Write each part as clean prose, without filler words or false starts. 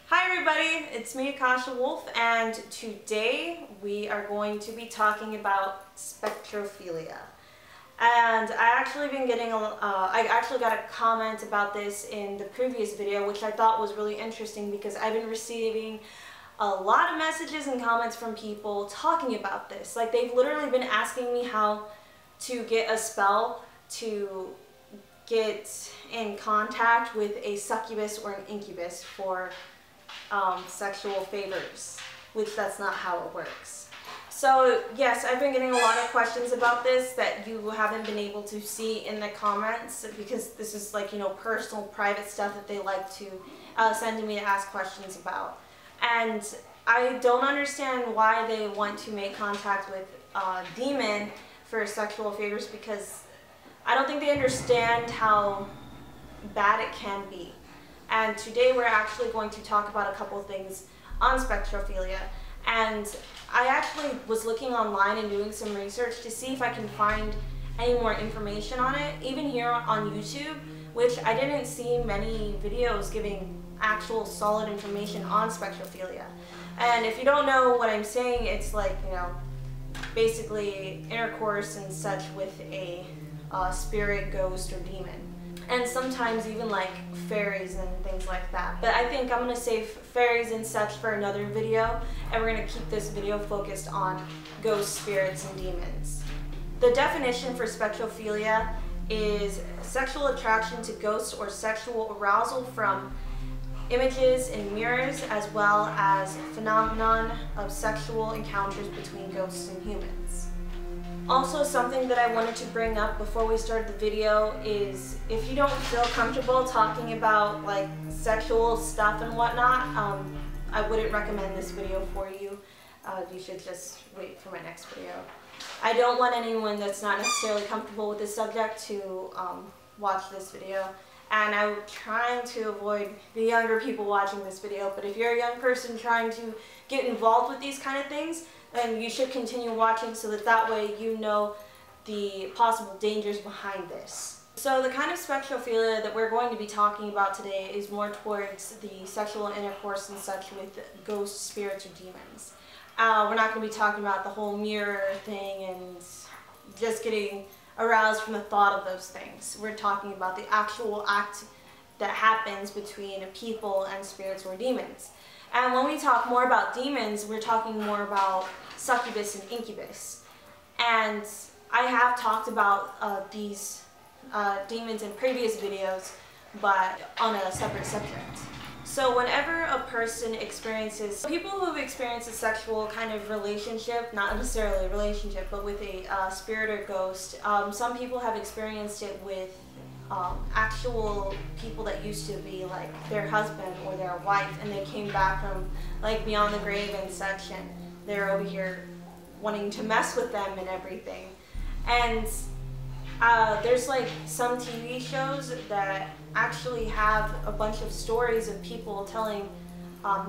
Hi everybody, it's me AkashaWolf, and today we are going to be talking about Spectrophilia. And I actually got a comment about this in the previous video, which I thought was really interesting because I've been receiving a lot of messages and comments from people talking about this. Like, they've literally been asking me how to get a spell to get in contact with a succubus or an incubus for sexual favors, which that's not how it works. So yes, I've been getting a lot of questions about this that you haven't been able to see in the comments, because this is, like, you know, personal, private stuff that they like to send to me to ask questions about. And I don't understand why they want to make contact with a demon for sexual favors, because I don't think they understand how bad it can be. And today we're actually going to talk about a couple of things on Spectrophilia. And I actually was looking online and doing some research to see if I can find any more information on it, even here on YouTube, which I didn't see many videos giving actual solid information on Spectrophilia. And if you don't know what I'm saying, it's like, you know, basically intercourse and such with a spirit, ghost, or demon. And sometimes even like fairies and things like that. But I think I'm going to save fairies and such for another video, and we're going to keep this video focused on ghosts, spirits, and demons. The definition for Spectrophilia is sexual attraction to ghosts or sexual arousal from images in mirrors, as well as phenomenon of sexual encounters between ghosts and humans. Also, something that I wanted to bring up before we start the video is, if you don't feel comfortable talking about like sexual stuff and whatnot, I wouldn't recommend this video for you. You should just wait for my next video. I don't want anyone that's not necessarily comfortable with this subject to watch this video. And I'm trying to avoid the younger people watching this video, but if you're a young person trying to get involved with these kind of things, then you should continue watching, so that way you know the possible dangers behind this. So the kind of spectrophilia that we're going to be talking about today is more towards the sexual intercourse and such with ghosts, spirits, or demons. We're not going to be talking about the whole mirror thing and just getting aroused from the thought of those things. We're talking about the actual act that happens between people and spirits or demons. And when we talk more about demons, we're talking more about succubus and incubus. And I have talked about these demons in previous videos, but on a separate subject. So whenever a person experiences, people who've experienced a sexual kind of relationship, not necessarily a relationship, but with a spirit or ghost, some people have experienced it with actual people that used to be like their husband or their wife, and they came back from like beyond the grave and such, and they're over here wanting to mess with them and everything. And there's like some TV shows that actually have a bunch of stories of people telling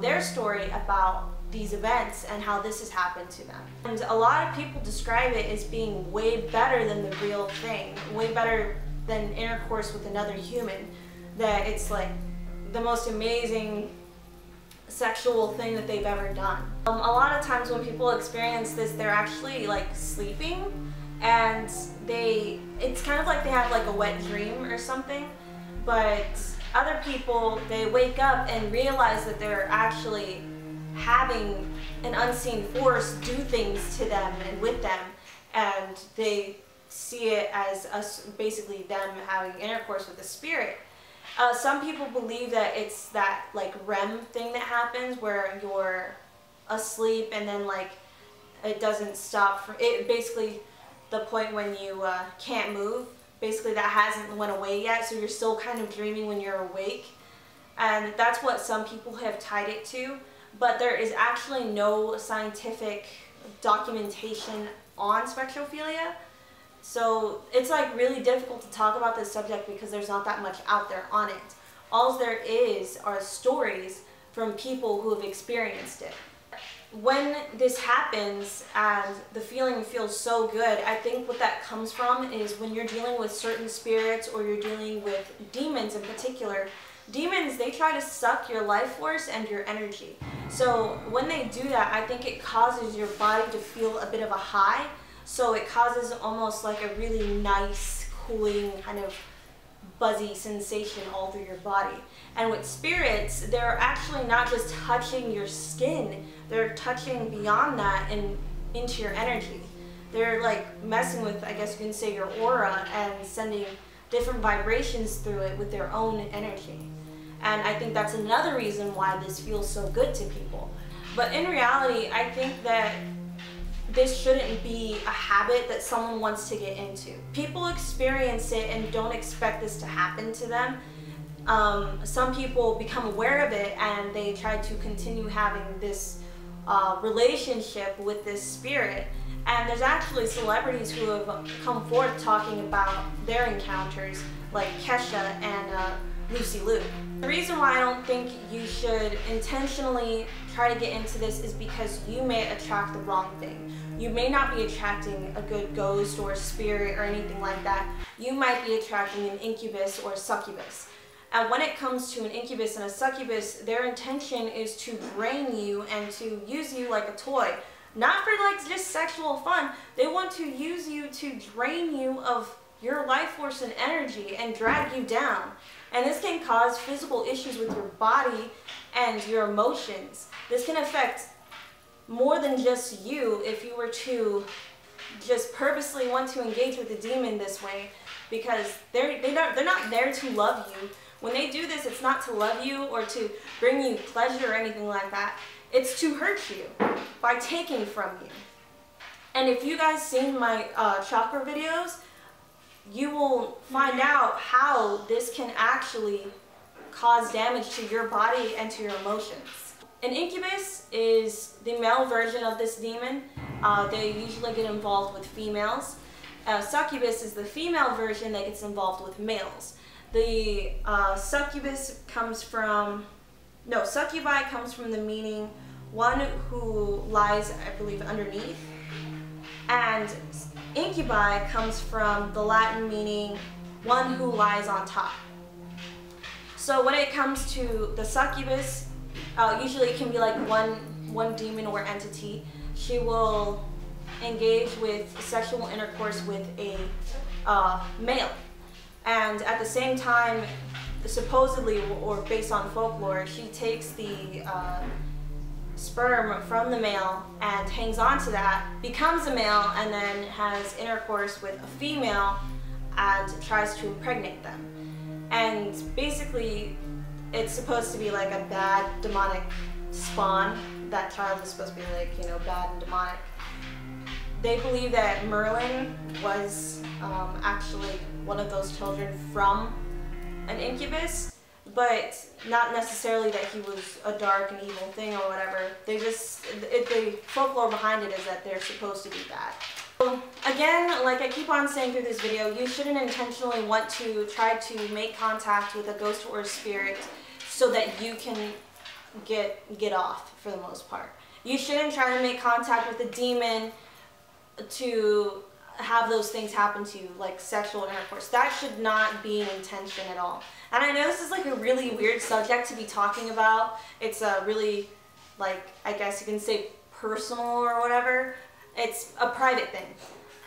their story about these events and how this has happened to them. And a lot of people describe it as being way better than the real thing, way better than intercourse with another human, that it's like the most amazing sexual thing that they've ever done. A lot of times when people experience this, they're actually like sleeping, and it's kind of like they have like a wet dream or something, but other people, they wake up and realize that they're actually having an unseen force do things to them and with them, and they see it as basically them having intercourse with the spirit. Some people believe that it's that like REM thing that happens where you're asleep and then like it doesn't stop for it, basically the point when you can't move, basically that hasn't went away yet, so you're still kind of dreaming when you're awake. And that's what some people have tied it to, but there is actually no scientific documentation on spectrophilia. So it's like really difficult to talk about this subject because there's not that much out there on it. All there is are stories from people who have experienced it. When this happens and the feeling feels so good, I think what that comes from is when you're dealing with certain spirits or you're dealing with demons in particular, Demons, they try to suck your life force and your energy. So when they do that, I think it causes your body to feel a bit of a high. So it causes almost like a really nice, cooling, kind of buzzy sensation all through your body. And with spirits, they're actually not just touching your skin, they're touching beyond that and into your energy. They're like messing with, I guess you can say, your aura and sending different vibrations through it with their own energy. And I think that's another reason why this feels so good to people. But in reality, I think that this shouldn't be a habit that someone wants to get into. People experience it and don't expect this to happen to them. Some people become aware of it and they try to continue having this relationship with this spirit. And there's actually celebrities who have come forth talking about their encounters, like Kesha and Lucy Liu. The reason why I don't think you should intentionally try to get into this is because you may attract the wrong thing. You may not be attracting a good ghost or spirit or anything like that. You might be attracting an incubus or a succubus. And when it comes to an incubus and a succubus, their intention is to drain you and to use you like a toy. Not for like just sexual fun. They want to use you to drain you of your life force and energy and drag you down. And this can cause physical issues with your body and your emotions. This can affect more than just you if you were to just purposely want to engage with the demon this way, because they're not there to love you. When they do this, it's not to love you or to bring you pleasure or anything like that. It's to hurt you by taking from you. And if you guys seen my chakra videos, you will find out how this can actually cause damage to your body and to your emotions. An incubus is the male version of this demon. They usually get involved with females. Succubus is the female version that gets involved with males. The succubus comes from, succubi comes from the meaning one who lies, I believe, underneath. And incubi comes from the Latin meaning one who lies on top. So when it comes to the succubus, usually it can be like one demon or entity. She will engage with sexual intercourse with a male. And at the same time, supposedly, or based on folklore, she takes the sperm from the male and hangs on to that, becomes a male, and then has intercourse with a female and tries to impregnate them. And basically, it's supposed to be like a bad demonic spawn. That child is supposed to be like, bad and demonic. They believe that Merlin was actually one of those children from an incubus, but not necessarily that he was a dark and evil thing or whatever. They just, the folklore behind it is that they're supposed to be bad. So again, like I keep on saying through this video, you shouldn't intentionally want to try to make contact with a ghost or a spirit so that you can get off for the most part. You shouldn't try to make contact with a demon to have those things happen to you, like sexual intercourse. That should not be an intention at all. And I know this is like a really weird subject to be talking about. It's a really, like, I guess you can say personal or whatever. It's a private thing.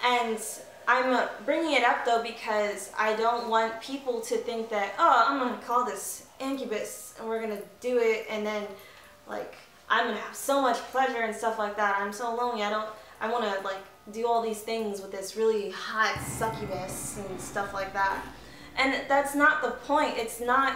And I'm bringing it up though because I don't want people to think that, oh, I'm gonna call this incubus and we're gonna do it and then like I'm gonna have so much pleasure and stuff like that. I'm so lonely. I wanna like do all these things with this really hot succubus and stuff like that. And that's not the point. That's not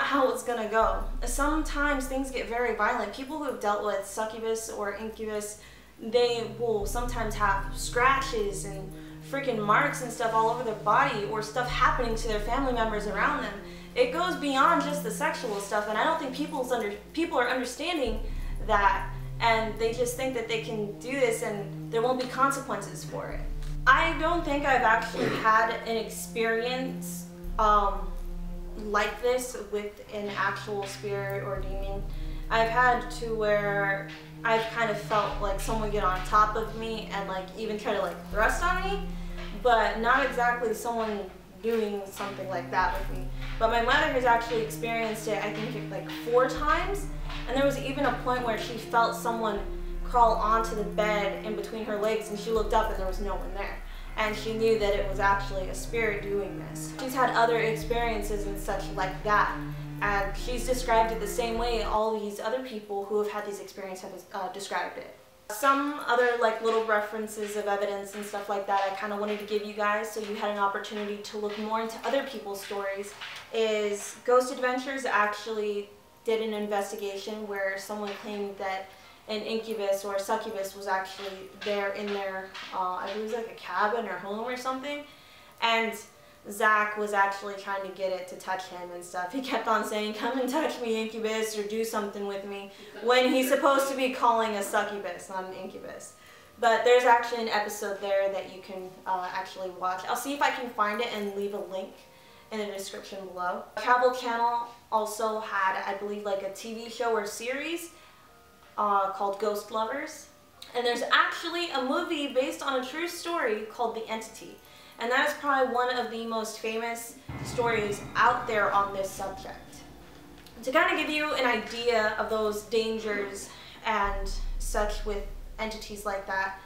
how it's gonna go. Sometimes things get very violent. People who have dealt with succubus or incubus, they will sometimes have scratches and freaking marks and stuff all over their body, or stuff happening to their family members around them. It goes beyond just the sexual stuff, and I don't think people are understanding that, and they just think that they can do this and there won't be consequences for it. I don't think I've actually had an experience like this with an actual spirit or demon. I've had to where I've kind of felt like someone get on top of me and like even try to like thrust on me, but not exactly someone doing something like that with me. But my mother has actually experienced it, I think, like 4 times. And there was even a point where she felt someone crawl onto the bed in between her legs, and she looked up and there was no one there. And she knew that it was actually a spirit doing this. She's had other experiences and such like that. And she's described it the same way all these other people who have had these experiences have described it. Some other like little references of evidence and stuff like that I kind of wanted to give you guys so you had an opportunity to look more into other people's stories is Ghost Adventures actually did an investigation where someone claimed that an incubus or a succubus was actually there in their, I believe it was like a cabin or home or something, and Zach was actually trying to get it to touch him and stuff. He kept on saying, "Come and touch me, incubus," or "do something with me," when he's supposed to be calling a succubus, not an incubus. But there's actually an episode there that you can actually watch. I'll see if I can find it and leave a link in the description below. Travel Channel also had, I believe, like a TV show or series called Ghost Lovers. And there's actually a movie based on a true story called The Entity. And that is probably one of the most famous stories out there on this subject. To kind of give you an idea of those dangers and such with entities like that,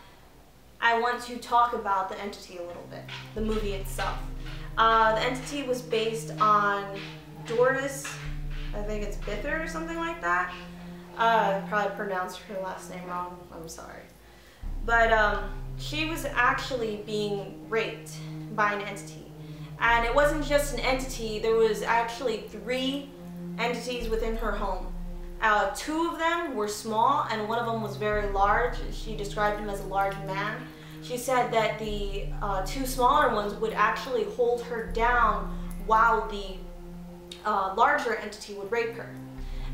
I want to talk about The Entity a little bit, the movie itself. The Entity was based on Doris, I think it's Bither or something like that. I probably pronounced her last name wrong, I'm sorry. But she was actually being raped by an entity. And it wasn't just an entity, there was actually 3 entities within her home. 2 of them were small and one of them was very large. She described him as a large man. She said that the 2 smaller ones would actually hold her down while the larger entity would rape her.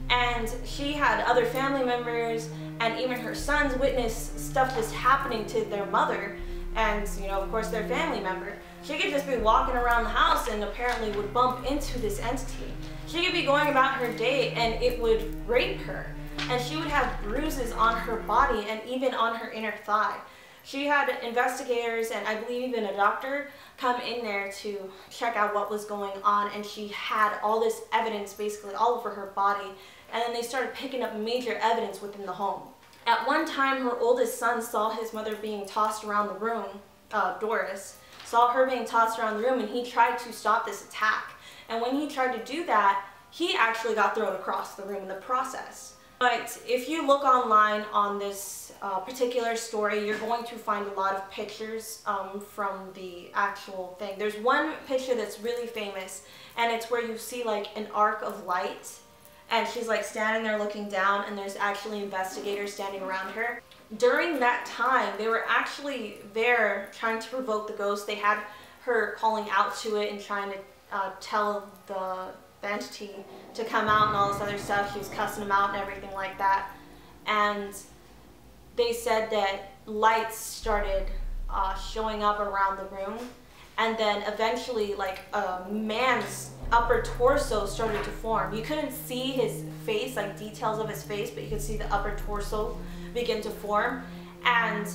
And she had other family members and even her sons witness stuff was happening to their mother and, you know, of course their family member. She could just be walking around the house and apparently would bump into this entity. She could be going about her day and it would rape her. And she would have bruises on her body and even on her inner thigh. She had investigators and I believe even a doctor come in there to check out what was going on, and she had all this evidence basically all over her body, and then they started picking up major evidence within the home. At one time, her oldest son saw his mother being tossed around the room, Doris, saw her being tossed around the room, and he tried to stop this attack. And when he tried to do that, he actually got thrown across the room in the process. But if you look online on this particular story, you're going to find a lot of pictures from the actual thing. There's one picture that's really famous, and it's where you see like an arc of light, and she's like standing there looking down, and there's actually investigators standing around her. During that time, they were actually there trying to provoke the ghost. They had her calling out to it and trying to tell the entity to come out and all this other stuff. She was cussing them out and everything like that. And they said that lights started showing up around the room, and then eventually like a man's upper torso started to form. You couldn't see his face, like details of his face, but you could see the upper torso begin to form. And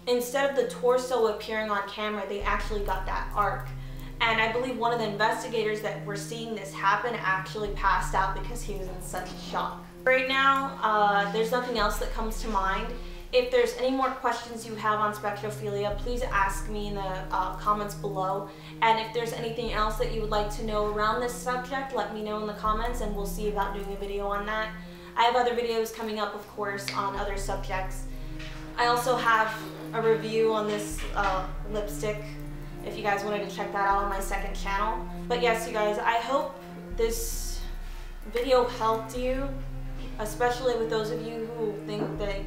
instead of the torso appearing on camera, they actually got that arc. And I believe one of the investigators that were seeing this happen actually passed out because he was in such shock. Right now, there's nothing else that comes to mind. If there's any more questions you have on Spectrophilia, please ask me in the comments below. And if there's anything else that you would like to know around this subject, let me know in the comments and we'll see about doing a video on that. I have other videos coming up, of course, on other subjects. I also have a review on this lipstick, if you guys wanted to check that out on my second channel. But yes, you guys, I hope this video helped you, especially with those of you who think that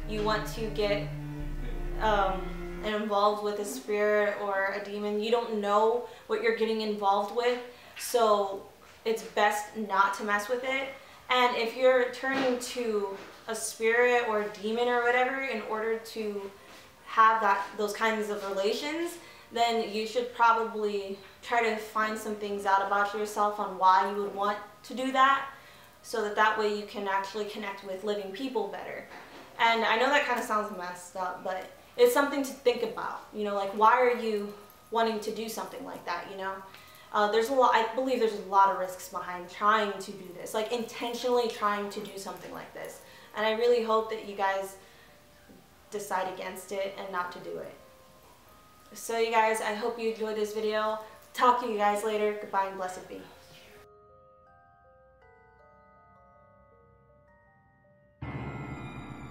you want to get involved with a spirit or a demon. You don't know what you're getting involved with, so it's best not to mess with it. And if you're turning to a spirit or a demon or whatever in order to have those kinds of relations, then you should probably try to find some things out about yourself on why you would want to do that, so that way you can actually connect with living people better. And I know that kind of sounds messed up, but it's something to think about. You know, like, why are you wanting to do something like that, you know. There's a lot, I believe there's a lot of risks behind trying to do this, like intentionally trying to do something like this. And I really hope that you guys decide against it and not to do it. So you guys, I hope you enjoyed this video. Talk to you guys later. Goodbye and blessed be.